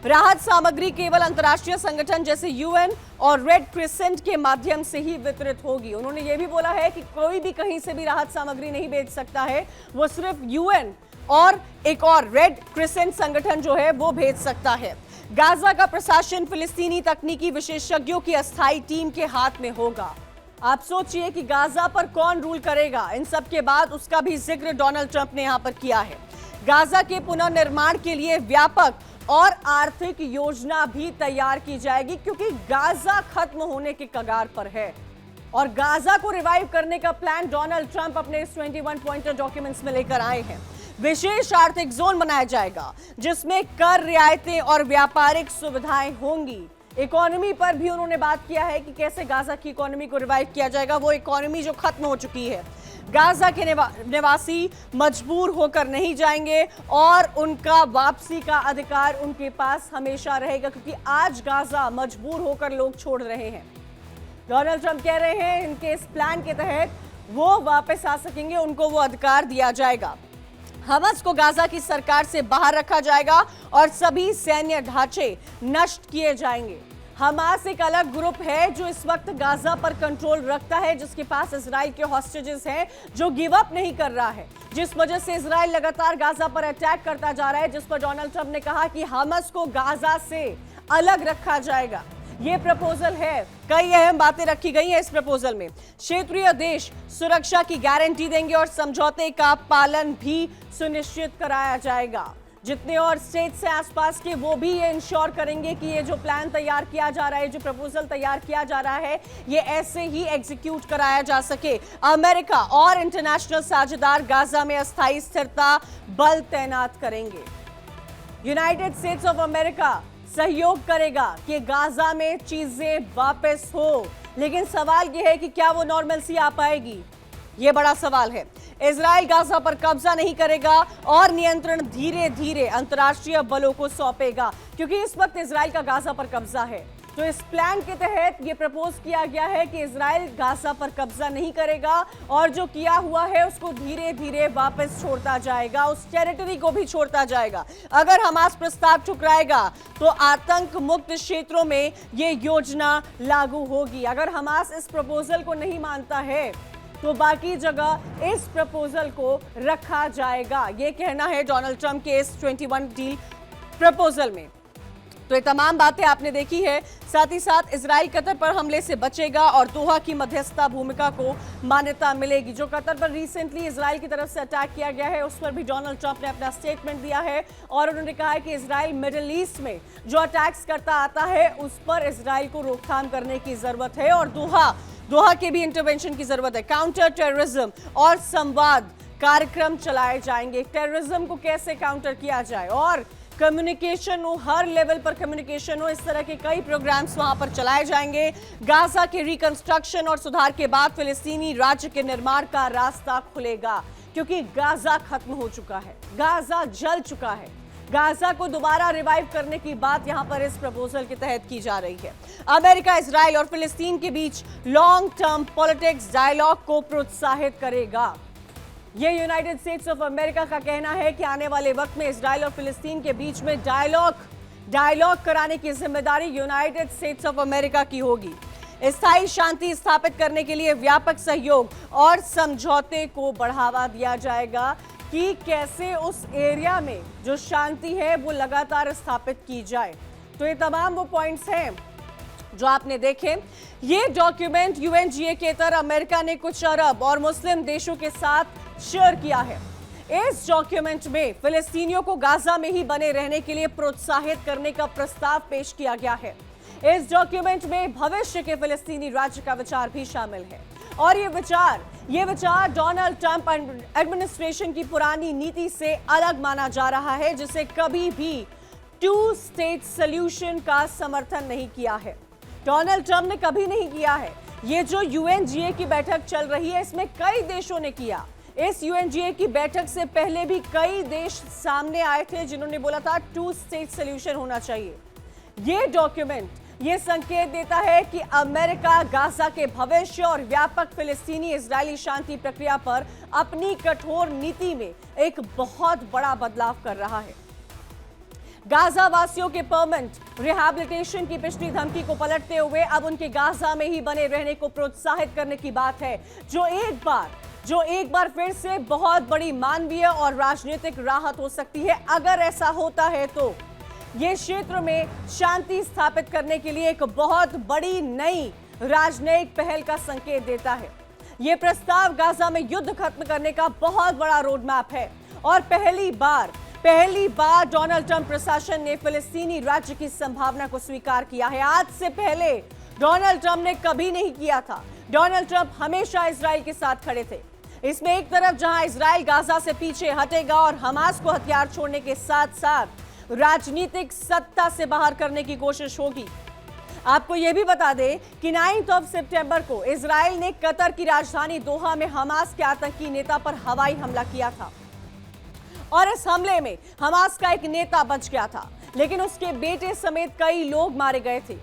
राहत सामग्री केवल अंतर्राष्ट्रीय संगठन जैसे यूएन और रेड क्रिसेंट के माध्यम से ही वितरित होगी। उन्होंने ये भी बोला है कि कोई भी कहीं से भी राहत सामग्री नहीं भेज सकता है, वो सिर्फ यूएन और एक और रेड क्रिसेंट संगठन जो है वो भेज सकता है। गाजा का प्रशासन फिलिस्तीनी तकनीकी विशेषज्ञों की अस्थायी टीम के हाथ में होगा। आप सोचिए कि गाजा पर कौन रूल करेगा। इन सब के बाद उसका भी जिक्र डोनाल्ड ट्रंप ने यहां पर किया है। गाजा के पुनर्निर्माण के लिए व्यापक और आर्थिक योजना भी तैयार की जाएगी क्योंकि गाजा खत्म होने के कगार पर है और गाजा को रिवाइव करने का प्लान डोनाल्ड ट्रंप अपने इस 21 पॉइंटर डॉक्यूमेंट्स में लेकर आए हैं। विशेष आर्थिक जोन बनाया जाएगा जिसमें कर रियायतें और व्यापारिक सुविधाएं होंगी। इकोनॉमी पर भी उन्होंने बात किया है कि कैसे गाजा की इकोनॉमी को रिवाइव किया जाएगा, वो इकोनॉमी जो खत्म हो चुकी है। गाजा के निवासी मजबूर होकर नहीं जाएंगे और उनका वापसी का अधिकार उनके पास हमेशा रहेगा क्योंकि आज गाजा मजबूर होकर लोग छोड़ रहे हैं। डोनाल्ड ट्रंप कह रहे हैं इनके इस प्लान के तहत वो वापस आ सकेंगे, उनको वो अधिकार दिया जाएगा। हमास को गाजा की सरकार से बाहर रखा जाएगा और सभी सैन्य ढांचे नष्ट किए जाएंगे। हमास एक अलग ग्रुप है जो इस वक्त गाजा पर कंट्रोल रखता है, जिसके पास इजराइल के हॉस्टेजेस हैं, जो गिव अप नहीं कर रहा है, जिस वजह से इजराइल लगातार गाजा पर अटैक करता जा रहा है, जिस पर डोनाल्ड ट्रंप ने कहा कि हमास को गाजा से अलग रखा जाएगा। ये प्रपोजल है, कई अहम बातें रखी गई हैं इस प्रपोजल में। क्षेत्रीय देश सुरक्षा की गारंटी देंगे और समझौते का पालन भी सुनिश्चित कराया जाएगा। जितने और स्टेट्स हैं आसपास के, वो भी ये इंश्योर करेंगे कि ये जो प्लान तैयार किया जा रहा है, जो प्रपोजल तैयार किया जा रहा है, ये ऐसे ही एग्जीक्यूट कराया जा सके। अमेरिका और इंटरनेशनल साझेदार गाजा में अस्थायी स्थिरता बल तैनात करेंगे। यूनाइटेड स्टेट्स ऑफ अमेरिका सहयोग करेगा कि गाजा में चीजें वापस हो, लेकिन सवाल यह है कि क्या वो नॉर्मलसी आ पाएगी, ये बड़ा सवाल है। इजराइल गाजा पर कब्जा नहीं करेगा और नियंत्रण धीरे धीरे अंतर्राष्ट्रीय बलों को सौंपेगा क्योंकि इस वक्त इजराइल का गाजा पर कब्जा है। तो इस प्लान के तहत ये प्रपोज किया गया है कि इजराइल गाजा पर कब्जा नहीं करेगा और जो किया हुआ है उसको धीरे धीरे वापस छोड़ता जाएगा, उस टेरिटरी को भी छोड़ता जाएगा। अगर हमास प्रस्ताव ठुकराएगा तो आतंक मुक्त क्षेत्रों में ये योजना लागू होगी। अगर हमास इस प्रपोजल को नहीं मानता है तो बाकी जगह इस प्रपोजल को रखा जाएगा, ये कहना है डोनाल्ड ट्रंप के इस 21 डील प्रपोजल में। तो ये तमाम बातें आपने देखी है। साथ ही साथ इजराइल कतर पर हमले से बचेगा और दोहा की मध्यस्थता भूमिका को मान्यता मिलेगी। जो कतर पर रिसेंटली इजराइल की तरफ से अटैक किया गया है, उस पर भी डोनाल्ड ट्रंप ने अपना स्टेटमेंट दिया है और उन्होंने कहा है कि इजराइल मिडिल ईस्ट में जो अटैक्स करता आता है उस पर इजराइल को रोकथाम करने की जरूरत है और दोहा के भी इंटरवेंशन की जरूरत है। काउंटर टेररिज्म और संवाद कार्यक्रम चलाए जाएंगे, टेररिज्म को कैसे काउंटर किया जाए और कम्युनिकेशन हो, हर लेवल पर कम्युनिकेशन हो, इस तरह के कई प्रोग्राम्स वहां पर चलाए जाएंगे। गाजा के रिकंस्ट्रक्शन और सुधार के बाद फिलिस्तीनी राज्य के निर्माण का रास्ता खुलेगा क्योंकि गाजा खत्म हो चुका है, गाजा जल चुका है। गाजा को दोबारा रिवाइव करने की बात यहां पर इस प्रपोजल के तहत की जा रही है। अमेरिका, इजराइल और फिलिस्तीन के बीच लॉन्ग टर्म पॉलिटिक्स डायलॉग को प्रोत्साहित करेगा। ये यूनाइटेड स्टेट्स ऑफ अमेरिका का कहना है कि आने वाले वक्त में इजराइल और फिलिस्तीन के बीच में डायलॉग कराने की जिम्मेदारी यूनाइटेड स्टेट्स ऑफ अमेरिका की होगी। स्थायी शांति स्थापित करने के लिए व्यापक सहयोग और समझौते को बढ़ावा दिया जाएगा कि कैसे उस एरिया में जो शांति है वो लगातार स्थापित की जाए। तो ये तमाम वो पॉइंट्स हैं जो आपने देखे। ये डॉक्यूमेंट यूएनजीए के तहत अमेरिका ने कुछ अरब और मुस्लिम देशों के साथ शेयर किया है। इस डॉक्यूमेंट में फिलिस्तीनियों को गाजा में ही बने रहने के लिए प्रोत्साहित करने का प्रस्ताव पेश किया गया है। इस डॉक्यूमेंट में भविष्य के फिलिस्तीनी राज्य का विचार भी शामिल है और ये विचार ये विचार डोनाल्ड ट्रंप एडमिनिस्ट्रेशन की पुरानी नीति से अलग माना जा रहा है, जिसे कभी भी टू स्टेट सॉल्यूशन का समर्थन नहीं किया है। डोनाल्ड ट्रंप ने कभी नहीं किया है। ये जो यूएनजीए की बैठक चल रही है, इसमें कई देशों ने किया। इस यूएनजीए की बैठक से पहले भी कई देश सामने आए थे जिन्होंने बोला था टू स्टेट सॉल्यूशन होना चाहिए। ये डॉक्यूमेंट ये संकेत देता है कि अमेरिका गाजा के भविष्य और व्यापक फिलिस्तीनी इजरायली शांति प्रक्रिया पर अपनी कठोर नीति में एक बहुत बड़ा बदलाव कर रहा है। गाजा वासियों के परमानेंट रिहैबिलिटेशन की पिछली धमकी को पलटते हुए अब उनके गाजा में ही बने रहने को प्रोत्साहित करने की बात है, जो एक बार फिर से बहुत बड़ी मानवीय और राजनीतिक राहत हो सकती है। अगर ऐसा होता है तो ये क्षेत्र में शांति स्थापित करने के लिए एक बहुत बड़ी नई राजनयिक पहल का संकेत देता है। ये प्रस्ताव गाजा में युद्ध खत्म करने का बहुत बड़ा रोड मैप है और पहली बार डोनाल्ड ट्रंप प्रशासन ने फिलिस्तीनी राज्य की संभावना को स्वीकार किया है। आज से पहले डोनाल्ड ट्रंप ने कभी नहीं किया था। डोनाल्ड ट्रंप हमेशा इजराइल के साथ खड़े थे। इसमें एक तरफ जहां इजराइल गाजा से पीछे हटेगा और हमास को हथियार छोड़ने के साथ साथ राजनीतिक सत्ता से बाहर करने की कोशिश होगी। आपको यह भी बता दें कि 9 सितंबर को इजराइल ने कतर की राजधानी दोहा में हमास के आतंकी नेता पर हवाई हमला किया था और इस हमले में हमास का एक नेता बच गया था, लेकिन उसके बेटे समेत कई लोग मारे गए थे।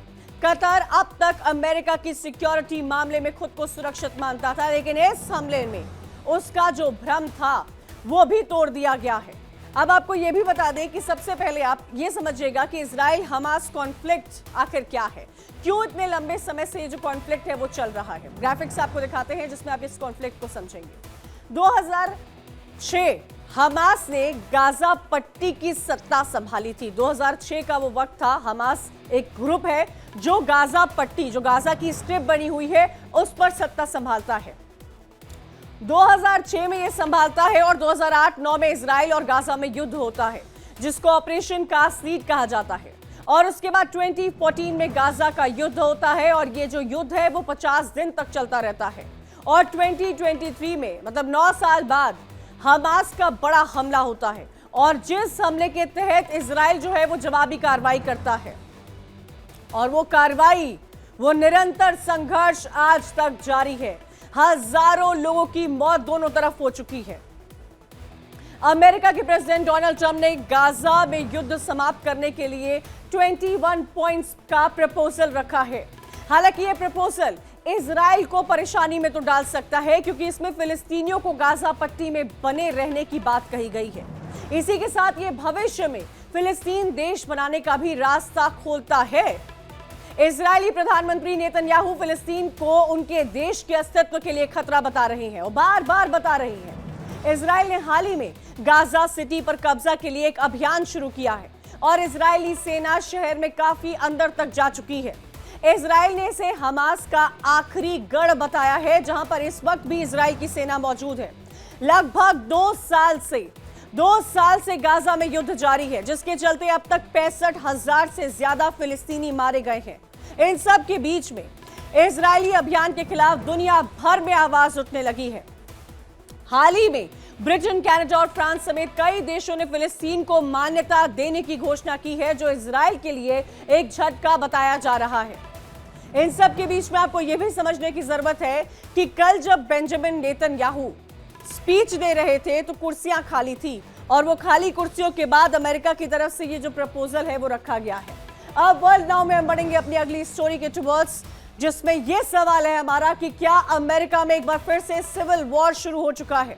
कतर अब तक अमेरिका की सिक्योरिटी मामले में खुद को सुरक्षित मानता था, लेकिन इस हमले में उसका जो भ्रम था वो भी तोड़ दिया गया है। अब आपको यह भी बता दें कि सबसे पहले आप ये समझिएगा कि इजराइल हमास कॉन्फ्लिक्ट आखिर क्या है, क्यों इतने लंबे समय से ये जो कॉन्फ्लिक्ट है वो चल रहा है। ग्राफिक्स आपको दिखाते हैं जिसमें आप इस कॉन्फ्लिक्ट को समझेंगे। 2006 हमास ने गाजा पट्टी की सत्ता संभाली थी। 2006 का वो वक्त था। हमास एक ग्रुप है जो गाजा पट्टी, जो गाजा की स्ट्रिप बनी हुई है, उस पर सत्ता संभालता है। 2006 में यह संभालता है और 2008-9 में इजराइल और गाजा में युद्ध होता है, जिसको ऑपरेशन कासरीड कहा जाता है। और उसके बाद 2014 में गाजा का युद्ध होता है और ये जो युद्ध है वो 50 दिन तक चलता रहता है। और 2023 में, मतलब 9 साल बाद, हमास का बड़ा हमला होता है और जिस हमले के तहत इजराइल जो है वो जवाबी कार्रवाई करता है और वो निरंतर संघर्ष आज तक जारी है। हजारों लोगों की मौत दोनों तरफ हो चुकी है। अमेरिका के प्रेसिडेंट डोनाल्ड ट्रंप ने गाजा में युद्ध समाप्त करने के लिए 21 पॉइंट्स का प्रपोजल रखा है। हालांकि यह प्रपोजल इजराइल को परेशानी में तो डाल सकता है, क्योंकि इसमें फिलिस्तीनियों को गाजा पट्टी में बने रहने की बात कही गई है। इसी के साथ ये भविष्य में फिलिस्तीन देश बनाने का भी रास्ता खोलता है। इजरायली प्रधानमंत्री नेतन्याहू फिलिस्तीन को उनके देश के अस्तित्व के लिए खतरा बता रहे हैं और बार-बार बता रहे हैं। इजराइल ने हाल ही में गाजा सिटी पर कब्जा के लिए एक अभियान शुरू किया है और इजरायली सेना शहर में काफी अंदर तक जा चुकी है। इजराइल ने इसे हमास का आखिरी गढ़ बताया है, जहां पर इस वक्त भी इजराइल की सेना मौजूद है। लगभग 2 साल से गाजा में युद्ध जारी है, जिसके चलते अब तक 65,000 से ज्यादा फिलिस्तीनी मारे गए हैं। इन सब के बीच में इजरायली अभियान के खिलाफ दुनिया भर में आवाज उठने लगी है। हाल ही में ब्रिटेन, कनाडा और फ्रांस समेत कई देशों ने फिलिस्तीन को मान्यता देने की घोषणा की है, जो इजराइल के लिए एक झटका बताया जा रहा है। इन सब के बीच में आपको यह भी समझने की जरूरत है कि कल जब बेंजामिन नेतन्याहू स्पीच दे रहे थे तो कुर्सियां खाली थी और वो खाली कुर्सियों के बाद अमेरिका की तरफ से ये जो प्रपोजल है वो रखा गया है। अब वर्ल्ड नाउ में हम बढ़ेंगे अपनी अगली स्टोरी के टुवर्ड्स, जिसमें यह सवाल है हमारा कि क्या अमेरिका में एक बार फिर से सिविल वॉर शुरू हो चुका है।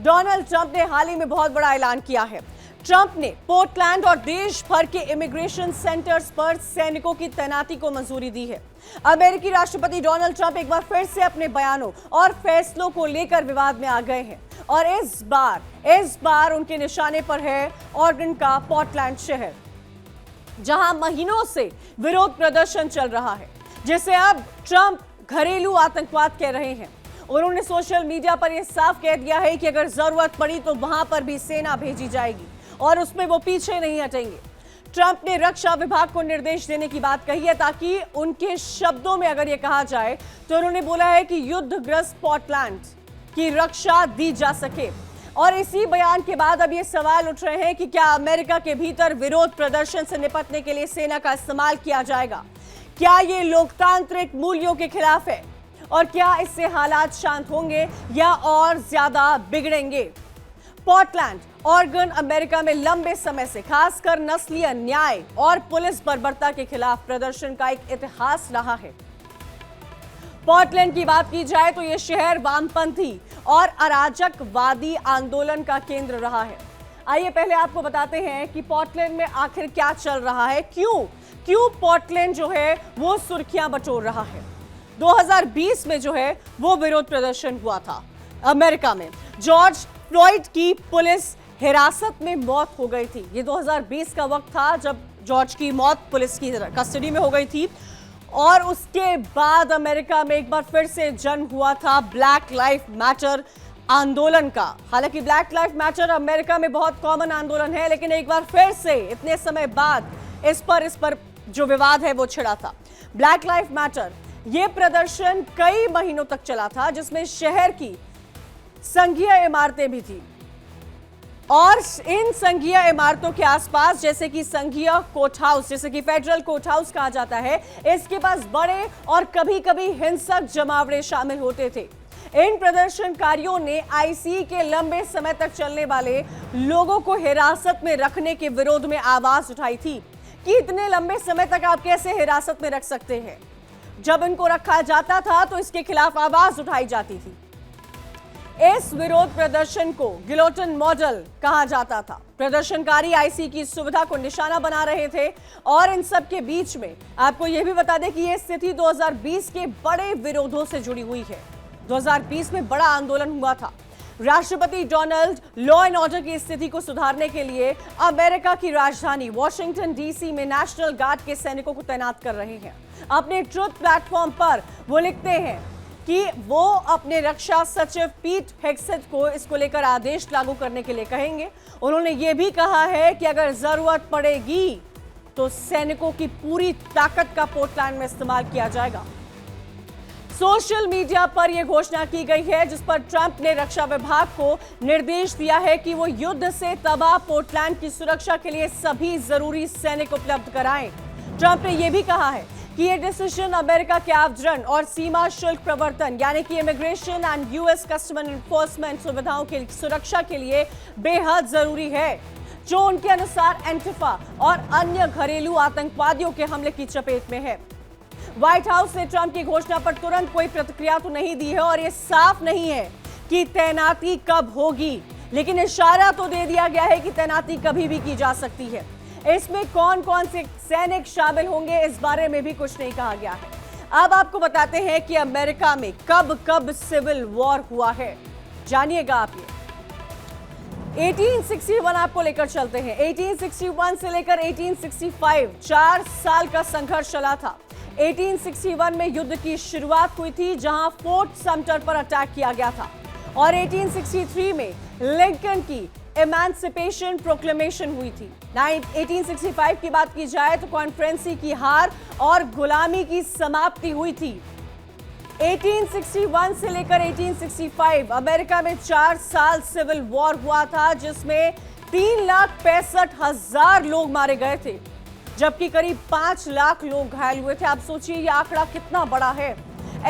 डोनाल्ड ट्रंप ने हाल ही में बहुत बड़ा ऐलान किया है। ट्रंप ने पोर्टलैंड और देश भर के इमिग्रेशन सेंटर्स पर सैनिकों की तैनाती को मंजूरी दी है। अमेरिकी राष्ट्रपति डोनाल्ड ट्रंप एक बार फिर से अपने बयानों और फैसलों को लेकर विवाद में आ गए हैं और इस बार उनके निशाने पर है ऑरेगन का पोर्टलैंड शहर, जहां महीनों से विरोध प्रदर्शन चल रहा है, जिसे अब ट्रंप घरेलू आतंकवाद कह रहे हैं। उन्होंने सोशल मीडिया पर यह साफ कह दिया है कि अगर जरूरत पड़ी तो वहां पर भी सेना भेजी जाएगी और उसमें वो पीछे नहीं हटेंगे। ट्रंप ने रक्षा विभाग को निर्देश देने की बात कही है, ताकि उनके शब्दों में अगर ये कहा जाए तो उन्होंने बोला है कि युद्धग्रस्त पोर्टलैंड की रक्षा दी जा सके। और इसी बयान के बाद अब ये सवाल उठ रहे हैं कि क्या अमेरिका के भीतर विरोध प्रदर्शन से निपटने के लिए सेना का इस्तेमाल किया जाएगा? क्या ये लोकतांत्रिक मूल्यों के खिलाफ है? और क्या इससे हालात शांत होंगे या और ज्यादा बिगड़ेंगे? पोर्टलैंड, ऑरेगन अमेरिका में लंबे समय से खासकर नस्लीय अन्याय और पुलिस बर्बरता के खिलाफ प्रदर्शन का एक इतिहास रहा है। पोर्टलैंड की बात की जाए तो यह शहर वामपंथी और अराजकवादी आंदोलन का केंद्र रहा है। आइए पहले आपको बताते हैं कि पोर्टलैंड में आखिर क्या चल रहा है, क्यों पोर्टलैंड जो है वो सुर्खियां बटोर रहा है। 2020 में जो है वो विरोध प्रदर्शन हुआ था अमेरिका में। जॉर्ज फ्लॉयड की पुलिस हिरासत में मौत हो गई थी। ये 2020 का वक्त था जब जॉर्ज की मौत पुलिस की कस्टडी में हो गई थी। और उसके बाद अमेरिका में एक बार फिर से जन्म हुआ था ब्लैक लाइफ मैटर आंदोलन का। हालांकि ब्लैक लाइफ मैटर अमेरिका में बहुत कॉमन आंदोलन है, लेकिन एक बार फिर से इतने समय बाद इस पर जो विवाद है वो छिड़ा था। ब्लैक लाइफ मैटर ये प्रदर्शन कई महीनों तक चला था, जिसमें शहर की संघीय इमारतें भी थी और इन संघीय इमारतों के आसपास, जैसे कि संघीय कोर्ट हाउस, जैसे कि फेडरल कोर्ट हाउस कहा जाता है, इसके पास बड़े और कभी-कभी हिंसक जमावड़े शामिल होते थे। इन प्रदर्शनकारियों ने आईसी के लंबे समय तक चलने वाले लोगों को हिरासत में रखने के विरोध में आवाज उठाई थी कि इतने लंबे समय तक आप कैसे हिरासत में रख सकते हैं। जब इनको रखा जाता था तो इसके खिलाफ आवाज उठाई जाती थी। इस विरोध प्रदर्शन को गिलोटिन मॉडल कहा जाता था। प्रदर्शनकारी आईसी की सुविधा को निशाना बना रहे थे और इन सब के बीच में आपको यह भी बता दें कि यह स्थिति 2020 के बड़े विरोधों से जुड़ी हुई है। 2020 में बड़ा आंदोलन हुआ था। राष्ट्रपति डोनाल्ड लॉ एंड ऑर्डर की स्थिति को सुधारने के लिए अमेरिका की राजधानी वॉशिंगटन डीसी में नेशनल गार्ड के सैनिकों को तैनात कर रहे हैं। अपने ट्रुथ प्लेटफॉर्म पर वो लिखते हैं कि वो अपने रक्षा सचिव पीट हेग्सेट को इसको लेकर आदेश लागू करने के लिए कहेंगे। उन्होंने ये भी कहा है कि अगर जरूरत पड़ेगी तो सैनिकों की पूरी ताकत का पोर्टलैंड में इस्तेमाल किया जाएगा। सोशल मीडिया पर यह घोषणा की गई है, जिस पर ट्रंप ने रक्षा विभाग को निर्देश दिया है कि वो युद्ध से तबाह पोर्टलैंड की सुरक्षा के लिए सभी जरूरी सैनिक उपलब्ध कराएं। ट्रंप ने यह भी कहा है कि ये डिसीजन अमेरिका के आवरण और सीमा शुल्क प्रवर्तन यानी कि immigration and US custom enforcement सुविधाओं की सुरक्षा के लिए बेहद जरूरी है, जो उनके अनुसार एंटिफा और अन्य घरेलू आतंकवादियों के हमले की चपेट में है। व्हाइट हाउस ने ट्रंप की घोषणा पर तुरंत कोई प्रतिक्रिया तो नहीं दी है और यह साफ नहीं है कि तैनाती कब होगी, लेकिन इशारा तो दे दिया गया है कि तैनाती कभी भी की जा सकती है। इसमें कौन कौन से सैनिक शामिल होंगे इस बारे में भी कुछ नहीं कहा गया है। अब आपको बताते हैं कि अमेरिका में कब कब सिविल वॉर हुआ है, जानिएगा आप ये। 1861 आपको लेकर चलते हैं। 1861 से लेकर 1865 4 साल का संघर्ष चला था। 1861 में युद्ध की शुरुआत हुई थी, जहां फोर्ट समटर पर अटैक किया गया था और 1863 में लिंकन की एमेंसिपेशन प्रोक्लेमेशन हुई थी। 1865 की बात की जाए तो कॉन्फ्रेंसी की हार और गुलामी की समाप्ति हुई थी। 1861 से लेकर 1865 अमेरिका में 4 साल सिविल वॉर हुआ था, जिसमें 3,65,000 लोग मारे गए थे, जबकि करीब 5 लाख लोग घायल हुए थे। आप सोचिए ये आंकड़ा कितना बड़ा है।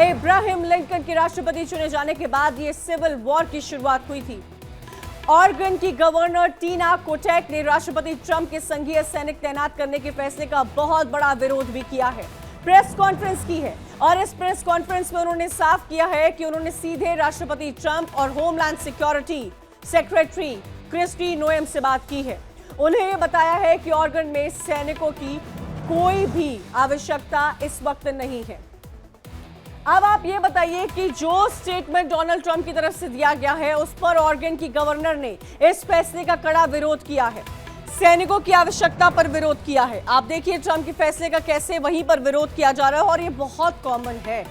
अब्राहम लिंकन के राष्ट्रपति चुने जाने के बाद ये सिविल वॉर की शुरुआत हुई थी। ऑरेगन की गवर्नर टीना कोटेक ने राष्ट्रपति ट्रंप के संघीय सैनिक तैनात करने के फैसले का बहुत बड़ा विरोध भी किया है। प्रेस कॉन्फ्रेंस की है और इस प्रेस कॉन्फ्रेंस में उन्होंने साफ किया है कि उन्होंने सीधे राष्ट्रपति ट्रंप और homeland security secretary Kristi Noem से बात की है। उन्हें यह बताया है कि ऑरेगन में सैनिकों की कोई भी आवश्यकता इस वक्त नहीं है। अब आप ये बताइए कि जो स्टेटमेंट डोनाल्ड ट्रंप की तरफ से दिया गया है उस पर ऑरेगन की गवर्नर ने इस फैसले का कड़ा विरोध किया है, सैनिकों की आवश्यकता पर विरोध किया है। आप देखिए ट्रंप के फैसले का कैसे वहीं पर विरोध किया जा रहा है और ये बहुत कॉमन है।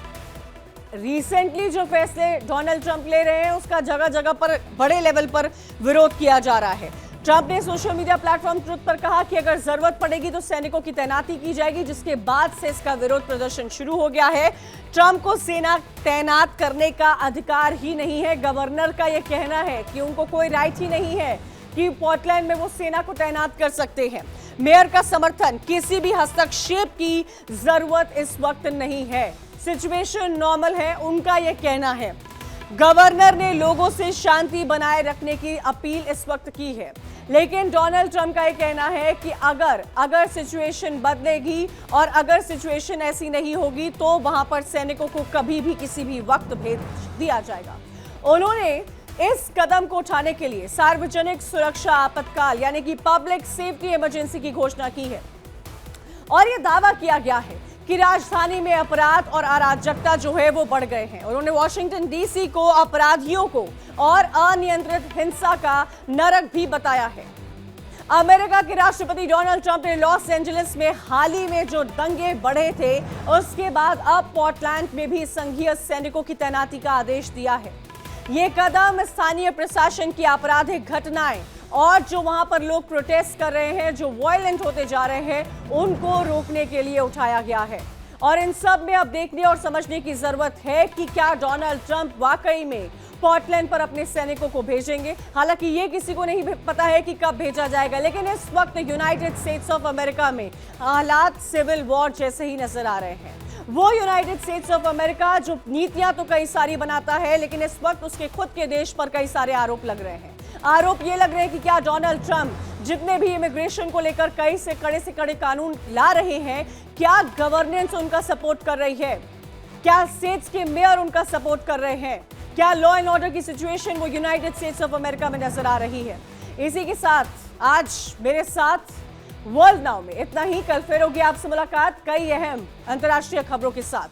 रिसेंटली जो फैसले डोनाल्ड ट्रंप ले रहे हैं उसका जगह जगह पर बड़े लेवल पर विरोध किया जा रहा है। ट्रंप ने सोशल मीडिया प्लेटफॉर्म ट्रुथ पर कहा कि अगर जरूरत पड़ेगी तो सैनिकों की तैनाती की जाएगी, जिसके बाद से इसका विरोध प्रदर्शन शुरू हो गया है। ट्रंप को सेना तैनात करने का अधिकार ही नहीं है। गवर्नर का यह कहना है कि उनको कोई राइट ही नहीं है कि पोर्टलैंड में वो सेना को तैनात कर सकते हैं। मेयर का समर्थन, किसी भी हस्तक्षेप की जरूरत इस वक्त नहीं है, सिचुएशन नॉर्मल है, उनका यह कहना है। गवर्नर ने लोगों से शांति बनाए रखने की अपील इस वक्त की है, लेकिन डोनाल्ड ट्रंप का यह कहना है कि अगर सिचुएशन बदलेगी और अगर सिचुएशन ऐसी नहीं होगी तो वहां पर सैनिकों को कभी भी किसी भी वक्त भेज दिया जाएगा। उन्होंने इस कदम को उठाने के लिए सार्वजनिक सुरक्षा आपातकाल यानी कि पब्लिक सेफ्टी इमरजेंसी की घोषणा की है और यह दावा किया गया है कि राजधानी में अपराध और अराजकता जो है वो बढ़ गए हैं। उन्होंने वॉशिंगटन डीसी को अपराधियों को और अनियंत्रित हिंसा का नरक भी बताया है। अमेरिका के राष्ट्रपति डोनाल्ड ट्रंप ने लॉस एंजलिस में हाल ही में जो दंगे बढ़े थे, उसके बाद अब पोर्टलैंड में भी संघीय सैनिकों की तैनाती का आदेश दिया है। ये कदम स्थानीय प्रशासन की आपराधिक घटनाएं और जो वहां पर लोग प्रोटेस्ट कर रहे हैं, जो वायलेंट होते जा रहे हैं, उनको रोकने के लिए उठाया गया है। और इन सब में अब देखने और समझने की जरूरत है कि क्या डोनाल्ड ट्रंप वाकई में पोर्टलैंड पर अपने सैनिकों को भेजेंगे। हालांकि ये किसी को नहीं पता है कि कब भेजा जाएगा, लेकिन इस वक्त यूनाइटेड स्टेट्स ऑफ अमेरिका में हालात सिविल वॉर जैसे ही नजर आ रहे हैं। वो यूनाइटेड स्टेट्स ऑफ अमेरिका जो नीतियां तो कई सारी बनाता है, लेकिन इस वक्त उसके खुद के देश पर कई सारे आरोप लग रहे हैं। आरोप ये लग रहे हैं कि क्या डोनाल्ड ट्रंप जितने भी इमिग्रेशन को लेकर कई से कड़े कानून ला रहे हैं, क्या गवर्नेंस उनका सपोर्ट कर रही है, क्या स्टेट्स के मेयर उनका सपोर्ट कर रहे हैं, क्या लॉ एंड ऑर्डर की सिचुएशन वो यूनाइटेड स्टेट्स ऑफ अमेरिका में नजर आ रही है। इसी के साथ आज मेरे साथ वर्ल्ड नाउ में इतना ही। कल फिर होगी आपसे मुलाकात कई अहम अंतर्राष्ट्रीय खबरों के साथ।